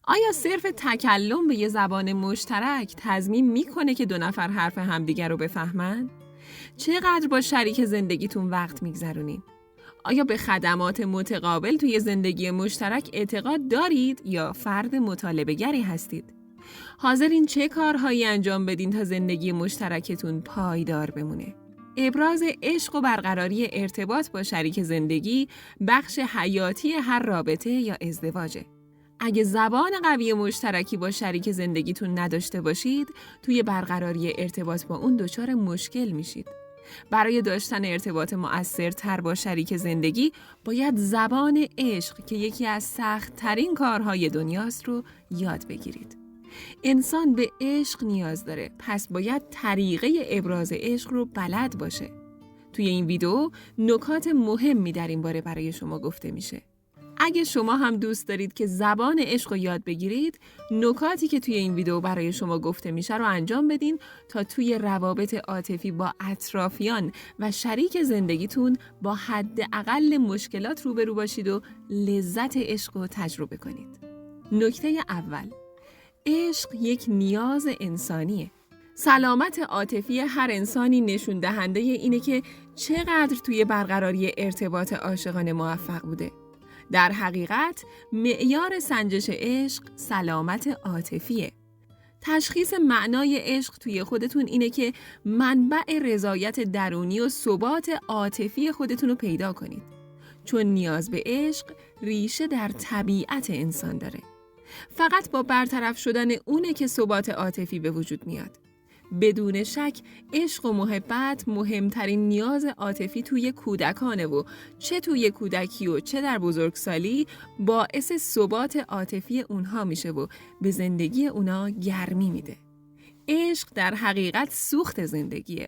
آیا صرف تکلم به یه زبان مشترک تضمین میکنه که دو نفر حرف همدیگر رو بفهمن؟ چقدر با شریک زندگیتون وقت میگذرونین؟ آیا به خدمات متقابل توی زندگی مشترک اعتقاد دارید یا فرد مطالبه‌گری هستید؟ حاضرین چه کارهایی انجام بدین تا زندگی مشترکتون پایدار بمونه؟ ابراز عشق و برقراری ارتباط با شریک زندگی بخش حیاتی هر رابطه یا ازدواجه. اگه زبان قوی مشترکی با شریک زندگیتون نداشته باشید، توی برقراری ارتباط با اون دچار مشکل میشید. برای داشتن ارتباط مؤثرتر با شریک زندگی، باید زبان عشق که یکی از سخت‌ترین کارهای دنیاست رو یاد بگیرید. انسان به عشق نیاز داره، پس باید طریقه ابراز عشق رو بلد باشه. توی این ویدیو نکات مهمی در این باره برای شما گفته میشه. اگه شما هم دوست دارید که زبان عشق رو یاد بگیرید، نکاتی که توی این ویدیو برای شما گفته میشه رو انجام بدین تا توی روابط عاطفی با اطرافیان و شریک زندگیتون با حداقل مشکلات روبرو باشید و لذت عشق رو تجربه کنید. نکته اول، عشق یک نیاز انسانیه. سلامت عاطفی هر انسانی نشون دهنده اینه که چقدر توی برقراری ارتباط عاشقانه موفق بوده. در حقیقت معیار سنجش عشق سلامت عاطفیه. تشخیص معنای عشق توی خودتون اینه که منبع رضایت درونی و ثبات عاطفی خودتون رو پیدا کنید. چون نیاز به عشق ریشه در طبیعت انسان داره. فقط با برطرف شدن اونه که ثبات عاطفی به وجود میاد. بدون شک عشق و محبت مهمترین نیاز عاطفی توی کودکانه و چه توی کودکی و چه در بزرگسالی باعث ثبات عاطفی اونها میشه و به زندگی اونها گرمی میده. عشق در حقیقت سوخت زندگیه.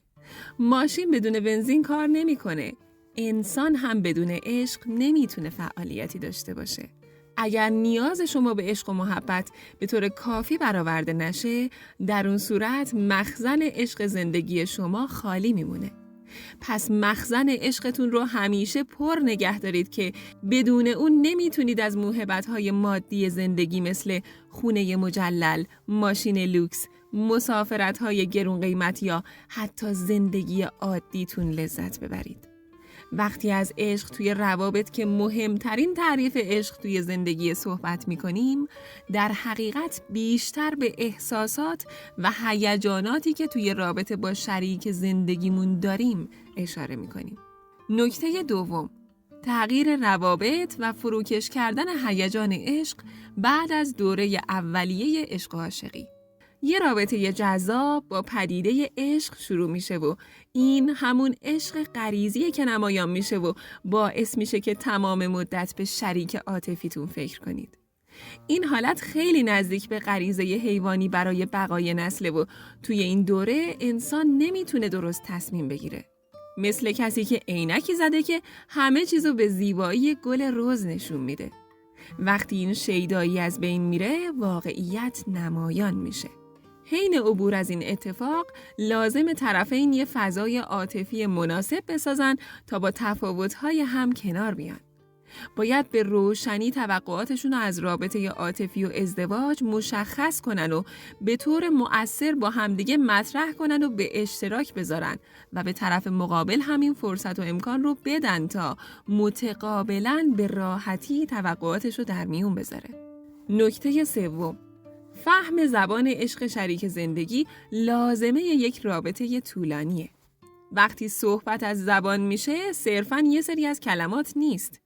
ماشین بدون بنزین کار نمیکنه. انسان هم بدون عشق نمیتونه فعالیتی داشته باشه. اگر نیاز شما به عشق و محبت به طور کافی برآورده نشه، در اون صورت مخزن عشق زندگی شما خالی میمونه. پس مخزن عشقتون رو همیشه پر نگه دارید که بدون اون نمیتونید از موهبت‌های مادی زندگی مثل خونه مجلل، ماشین لوکس، مسافرت‌های گرون قیمت یا حتی زندگی عادیتون لذت ببرید. وقتی از عشق توی روابط که مهمترین تعریف عشق توی زندگی صحبت می‌کنیم، در حقیقت بیشتر به احساسات و هیجاناتی که توی رابطه با شریک زندگیمون داریم اشاره می‌کنیم. نکته دوم، تغییر روابط و فروکش کردن هیجان عشق بعد از دوره اولیه عشق و عاشقی. یه رابطه جذاب با پدیده عشق شروع میشه و این همون عشق غریزیه که نمایان میشه و باعث میشه که تمام مدت به شریک عاطفیتون فکر کنید. این حالت خیلی نزدیک به غریزه حیوانی برای بقای نسله و توی این دوره انسان نمیتونه درست تصمیم بگیره. مثل کسی که عینکی زده که همه چیزو به زیبایی گل رز نشون میده. وقتی این شیدایی از بین میره، واقعیت نمایان میشه. حین عبور از این اتفاق، لازم طرفین یه فضای عاطفی مناسب بسازن تا با تفاوت‌های هم کنار بیان. باید به روشنی توقعاتشون رو از رابطه عاطفی و ازدواج مشخص کنن و به طور مؤثر با همدیگه مطرح کنن و به اشتراک بذارن و به طرف مقابل همین فرصت و امکان رو بدن تا متقابلاً به راحتی توقعاتش رو در میون بذاره. نکته سوم، فهم زبان عشق شریک زندگی لازمه یک رابطه طولانیه. وقتی صحبت از زبان میشه، صرفاً یه سری از کلمات نیست،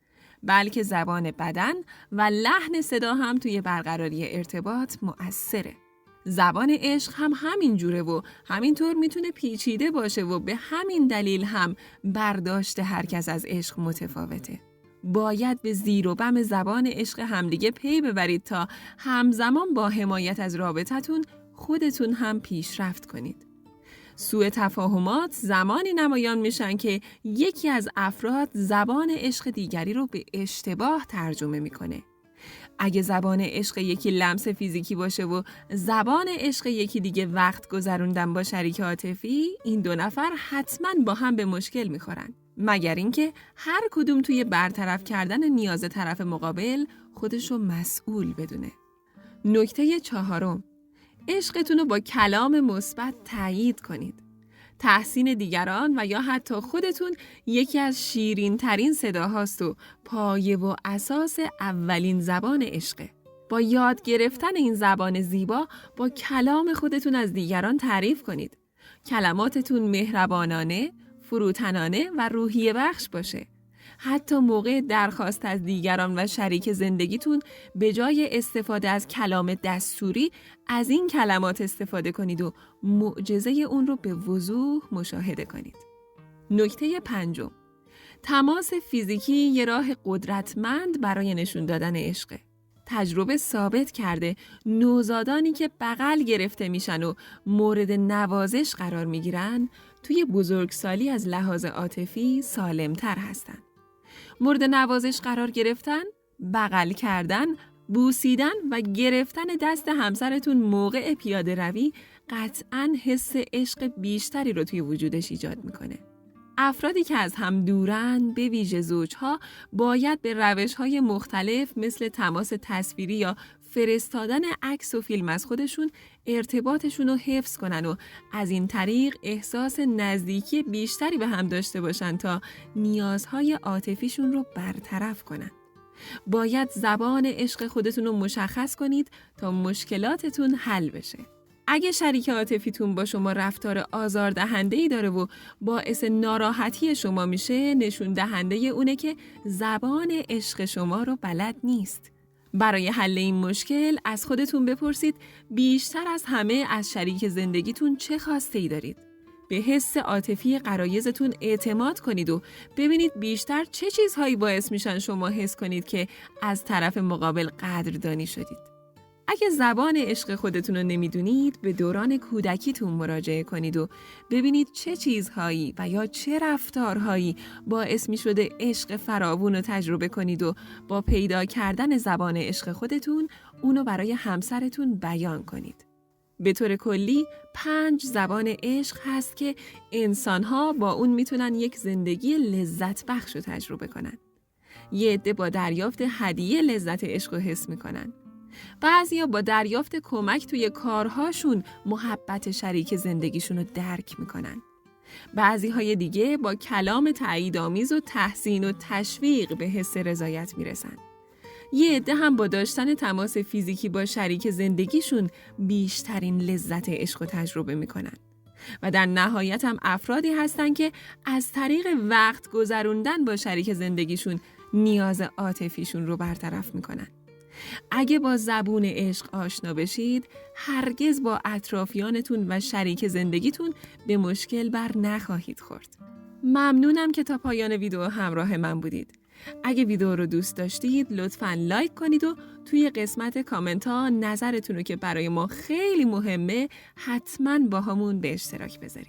بلکه زبان بدن و لحن صدا هم توی برقراری ارتباط مؤثره. زبان عشق هم همین جوره و همینطور میتونه پیچیده باشه و به همین دلیل هم برداشت هر کس از عشق متفاوته. باید به زیر و بم زبان عشق همدیگه پی ببرید تا همزمان با حمایت از رابطتون خودتون هم پیشرفت کنید. سوء تفاهمات زمانی نمایان میشن که یکی از افراد زبان عشق دیگری رو به اشتباه ترجمه میکنه. اگه زبان عشق یکی لمس فیزیکی باشه و زبان عشق یکی دیگه وقت گذروندن با شریک عاطفی، این دو نفر حتما با هم به مشکل میخورن. مگر اینکه هر کدوم توی برطرف کردن نیاز طرف مقابل خودشو مسئول بدونه. نکته 4، عشقتون رو با کلام مثبت تایید کنید. تحسین دیگران و یا حتی خودتون یکی از شیرین ترین صداهاست و پایه و اساس اولین زبان عشقه. با یاد گرفتن این زبان زیبا با کلام خودتون از دیگران تعریف کنید. کلماتتون مهربانانه، فروتنانه و روحیه بخش باشه. حتی موقع درخواست از دیگران و شریک زندگیتون به جای استفاده از کلام دستوری از این کلمات استفاده کنید و معجزه اون رو به وضوح مشاهده کنید. نکته 5، تماس فیزیکی یه راه قدرتمند برای نشون دادن عشقه. تجربه ثابت کرده نوزادانی که بغل گرفته میشن و مورد نوازش قرار میگیرن توی بزرگسالی از لحاظ عاطفی سالمتر هستن. مورد نوازش قرار گرفتن، بغل کردن، بوسیدن و گرفتن دست همسرتون موقع پیاده روی قطعاً حس عشق بیشتری رو توی وجودش ایجاد میکنه. افرادی که از هم دورن، به ویژه زوجها، باید به روش‌های مختلف مثل تماس تصویری یا فرستادن عکس و فیلم از خودشون ارتباطشون رو حفظ کنن و از این طریق احساس نزدیکی بیشتری به هم داشته باشن تا نیازهای عاطفیشون رو برطرف کنن. باید زبان عشق خودتون رو مشخص کنید تا مشکلاتتون حل بشه. اگه شریک عاطفیتون با شما رفتار آزاردهنده‌ای داره و باعث ناراحتی شما میشه، نشون دهنده اونه که زبان عشق شما رو بلد نیست. برای حل این مشکل از خودتون بپرسید بیشتر از همه از شریک زندگیتون چه خواسته‌ای دارید؟ به حس عاطفی غرایزتون اعتماد کنید و ببینید بیشتر چه چیزهایی باعث میشن شما حس کنید که از طرف مقابل قدردانی شدید. اگه زبان عشق خودتون رو نمیدونید، به دوران کودکیتون مراجعه کنید و ببینید چه چیزهایی و یا چه رفتارهایی باعث می شده عشق فراوون رو تجربه کنید و با پیدا کردن زبان عشق خودتون اونو برای همسرتون بیان کنید. به طور کلی 5 زبان عشق هست که انسان‌ها با اون میتونن یک زندگی لذت بخش رو تجربه کنن. یه عده با دریافت هدیه لذت عشق رو حس میکنن. بعضیا با دریافت کمک توی کارهاشون محبت شریک زندگیشون رو درک میکنن. بعضی‌های دیگه با کلام تأییدآمیز و تحسین و تشویق به حس رضایت میرسن. یه عده هم با داشتن تماس فیزیکی با شریک زندگیشون بیشترین لذت عشق رو تجربه میکنن. و در نهایت هم افرادی هستن که از طریق وقت گذروندن با شریک زندگیشون نیاز عاطفیشون رو برطرف میکنن. اگه با زبون عشق آشنا بشید، هرگز با اطرافیانتون و شریک زندگیتون به مشکل بر نخواهید خورد. ممنونم که تا پایان ویدیو همراه من بودید. اگه ویدیو رو دوست داشتید لطفاً لایک کنید و توی قسمت کامنت ها نظرتون رو که برای ما خیلی مهمه حتماً با همون به اشتراک بذارید.